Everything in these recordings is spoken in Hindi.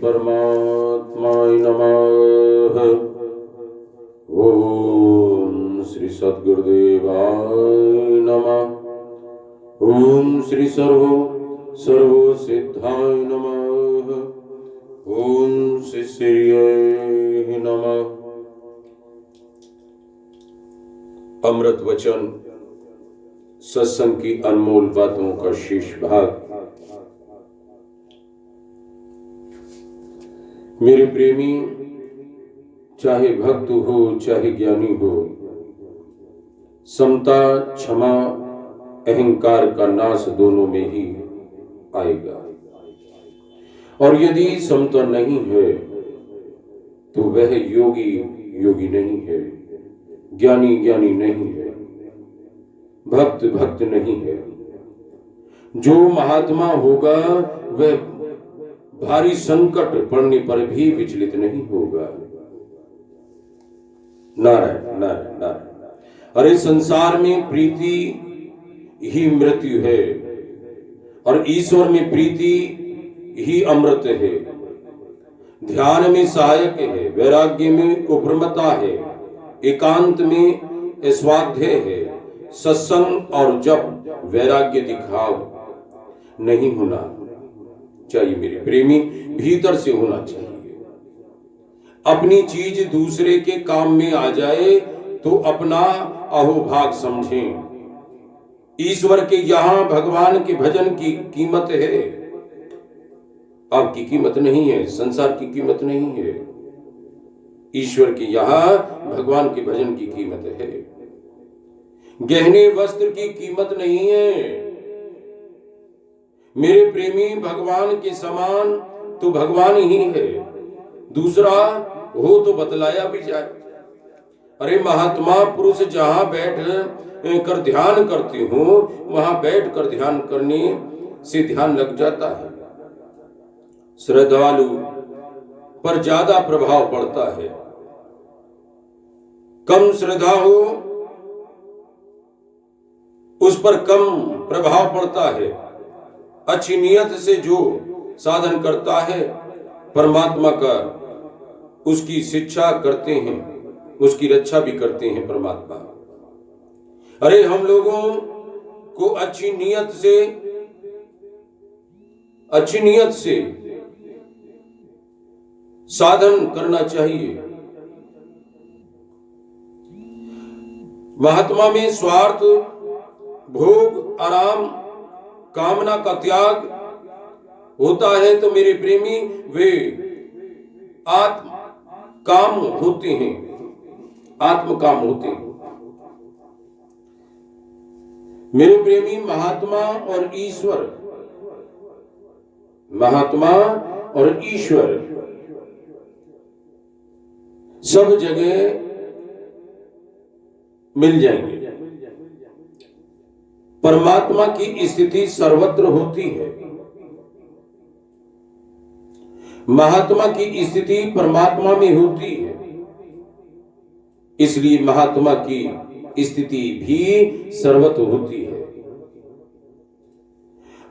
परमात्माय नमः। ओम श्री सद्गुरुदेवाय नमः। ओम श्री सर्व सिद्धाय नमः। ओम श्री श्रीये नमः। अमृत वचन सत्संग की अनमोल बातों का शेष भाग। मेरे प्रेमी, चाहे भक्त हो चाहे ज्ञानी हो, समता क्षमा अहंकार का नाश दोनों में ही आएगा। और यदि समता नहीं है तो वह योगी नहीं है, ज्ञानी नहीं है, भक्त नहीं है। जो महात्मा होगा वह भारी संकट पड़ने पर भी विचलित नहीं होगा। नारायण नारायण नारायण। अरे संसार में प्रीति ही मृत्यु है और ईश्वर में प्रीति ही अमृत है। ध्यान में सहायक है, वैराग्य में उपरमता है, एकांत में स्वाध्याय है। सत्संग और जप वैराग्य दिखाव नहीं होना चाहिए मेरे प्रेमी, भीतर से होना चाहिए। अपनी चीज दूसरे के काम में आ जाए तो अपना अहोभाग समझें। ईश्वर के यहां भगवान के भजन की कीमत है, आपकी कीमत नहीं है, संसार की कीमत नहीं है। ईश्वर के यहां भगवान के भजन की कीमत है। गहने वस्त्र की कीमत नहीं है मेरे प्रेमी। भगवान के समान तो भगवान ही है, दूसरा हो तो बतलाया भी जाए। अरे महात्मा पुरुष जहां बैठ कर ध्यान करते हो वहां बैठ कर ध्यान करने से ध्यान लग जाता है। श्रद्धालु पर ज्यादा प्रभाव पड़ता है। कम श्रद्धा हो उस पर कम प्रभाव पड़ता है। अच्छी नियत से जो साधन करता है परमात्मा का उसकी शिक्षा करते हैं, उसकी रक्षा भी करते हैं परमात्मा। अरे हम लोगों को अच्छी नियत से साधन करना चाहिए। महात्मा में स्वार्थ, भोग, आराम, कामना का त्याग होता है तो मेरे प्रेमी वे आत्मकाम होते हैं। मेरे प्रेमी, महात्मा और ईश्वर सब जगह मिल जाएंगे। परमात्मा की स्थिति सर्वत्र होती है। महात्मा की स्थिति परमात्मा में होती है, इसलिए महात्मा की स्थिति भी सर्वत्र होती है।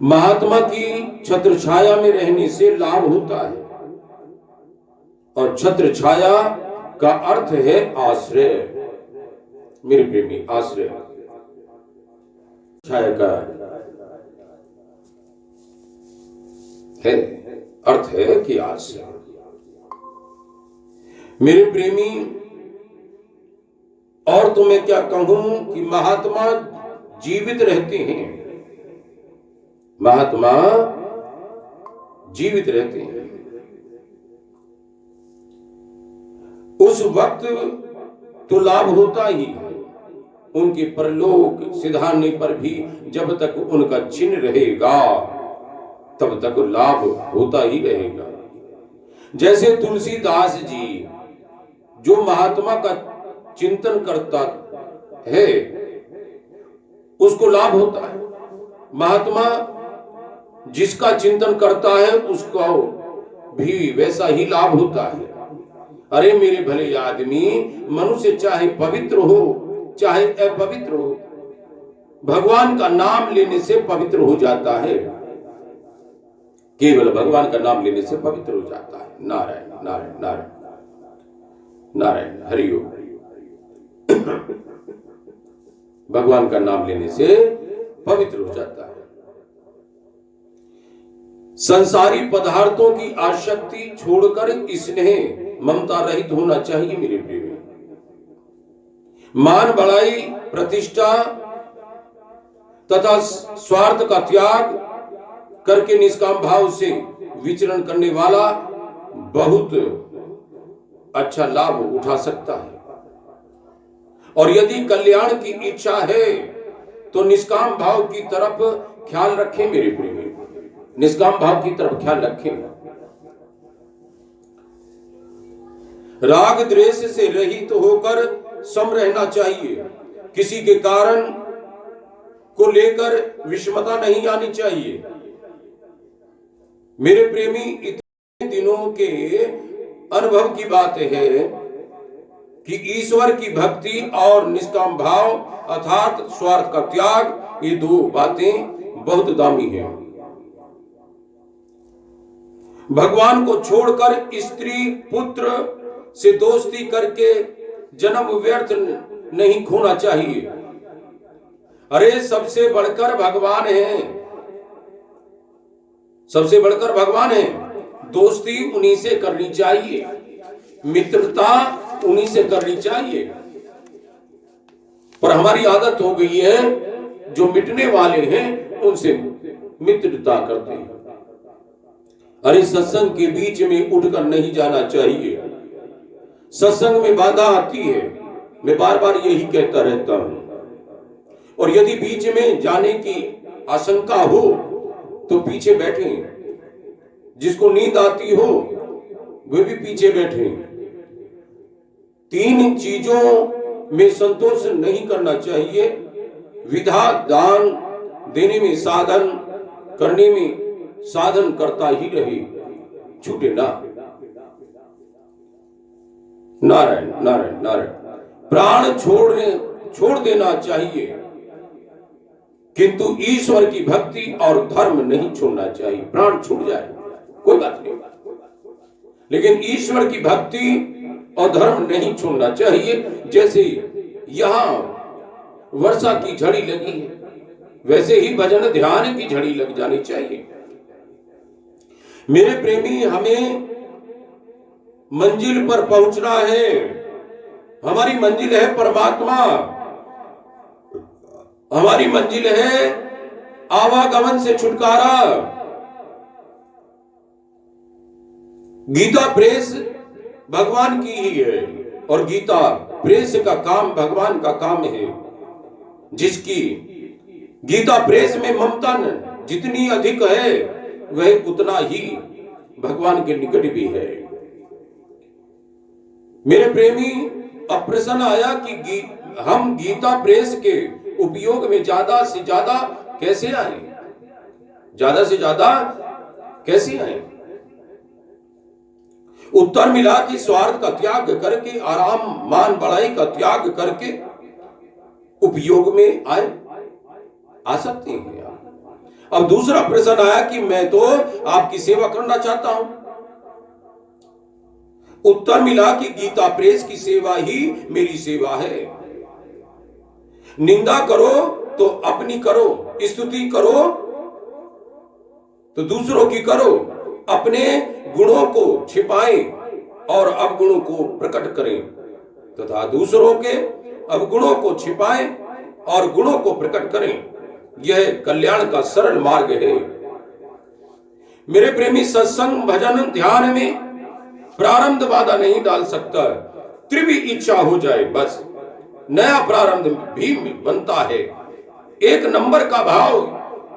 महात्मा की छत्र छाया में रहने से लाभ होता है और छत्र छाया का अर्थ है आश्रय। मेरे प्रेमी, आश्रय छाया का है अर्थ है कि आश्रय। मेरे प्रेमी, और तो मैं क्या कहूं कि महात्मा जीवित रहते हैं। महात्मा जीवित रहते हैं। उस वक्त तो लाभ होता ही है, उनके परलोक सिधारने पर भी जब तक उनका चिन्ह रहेगा तब तक लाभ होता ही रहेगा। जैसे तुलसीदास जी जो महात्मा का चिंतन करता है उसको लाभ होता है। महात्मा जिसका चिंतन करता है उसको भी वैसा ही लाभ होता है। अरे मेरे भले आदमी, मनुष्य चाहे पवित्र हो चाहे अपवित्र हो, भगवान का नाम लेने से पवित्र हो जाता है। केवल भगवान का नाम लेने से पवित्र हो जाता है। नारायण नारायण नारायण नारायण, हरि ओम। भगवान का नाम लेने से पवित्र हो जाता है। संसारी पदार्थों की आसक्ति छोड़कर स्नेह ममता रहित होना चाहिए मेरे प्रेमी। मान बढ़ाई प्रतिष्ठा तथा स्वार्थ का त्याग करके निष्काम भाव से विचरण करने वाला बहुत अच्छा लाभ उठा सकता है। और यदि कल्याण की इच्छा है तो निष्काम भाव की तरफ ख्याल रखें मेरे प्रेमी, निष्काम भाव की तरफ ख्याल रखें। राग द्वेष से रहित होकर सम रहना चाहिए। किसी के कारण को लेकर विषमता नहीं आनी चाहिए मेरे प्रेमी। इतने दिनों के अनुभव की बात है कि ईश्वर की भक्ति और निष्काम भाव अर्थात स्वार्थ का त्याग, ये दो बातें बहुत दामी हैं। भगवान को छोड़कर स्त्री पुत्र से दोस्ती करके जन्म व्यर्थ नहीं खोना चाहिए। अरे सबसे बढ़कर भगवान है, सबसे बढ़कर भगवान है। दोस्ती उन्हीं से करनी चाहिए, मित्रता उन्हीं से करनी चाहिए। पर हमारी आदत हो गई है जो मिटने वाले हैं उनसे मित्रता करते हैं। अरे सत्संग के बीच में उठकर नहीं जाना चाहिए। सत्संग में बाधा आती है, मैं बार बार यही कहता रहता हूं। और यदि बीच में जाने की आशंका हो तो पीछे बैठे, जिसको नींद आती हो वे भी पीछे बैठे। तीन चीजों में संतोष नहीं करना चाहिए। विधा दान देने में साधन, करने में साधन करता ही रहे, छूटे ना। नारायण नारायण नारायण। प्राण छोड़ देना चाहिए किंतु ईश्वर की भक्ति और धर्म नहीं छोड़ना चाहिए। प्राण छूट जाए कोई बात नहीं, लेकिन ईश्वर की भक्ति और धर्म नहीं छोड़ना चाहिए। जैसे यहां वर्षा की झड़ी लगी है वैसे ही भजन ध्यान की झड़ी लग जानी चाहिए मेरे प्रेमी। हमें मंजिल पर पहुंचना है। हमारी मंजिल है परमात्मा, हमारी मंजिल है आवागमन से छुटकारा। गीता प्रेस भगवान की ही है और गीता प्रेस का काम भगवान का काम है। जिसकी गीता प्रेस में ममता जितनी अधिक है वह उतना ही भगवान के निकट भी है मेरे प्रेमी। अब प्रश्न आया कि हम गीता प्रेस के उपयोग में ज्यादा से ज्यादा कैसे आए, ज्यादा से ज्यादा कैसे आए। उत्तर मिला कि स्वार्थ का त्याग करके, आराम मान बढ़ाई का त्याग करके उपयोग में आ सकते हैं आप। अब दूसरा प्रश्न आया कि मैं तो आपकी सेवा करना चाहता हूं। उत्तर मिला कि गीता प्रेस की सेवा ही मेरी सेवा है। निंदा करो तो अपनी करो, स्तुति करो तो दूसरों की करो। अपने गुणों को छिपाएं और अवगुणों को प्रकट करें तथा दूसरों के अवगुणों को छिपाएं और गुणों को प्रकट करें। यह कल्याण का सरल मार्ग है मेरे प्रेमी। सत्संग भजन ध्यान में प्रारब्ध बाधा नहीं डाल सकता। त्रिवी इच्छा हो जाए बस नया प्रारब्ध भी बनता है। एक नंबर का भाव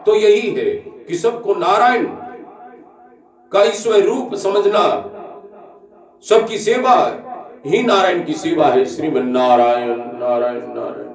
तो यही है कि सबको नारायण का ईश्वर रूप समझना। सबकी सेवा ही नारायण की सेवा है। श्रीमन नारायण नारायण नारायण।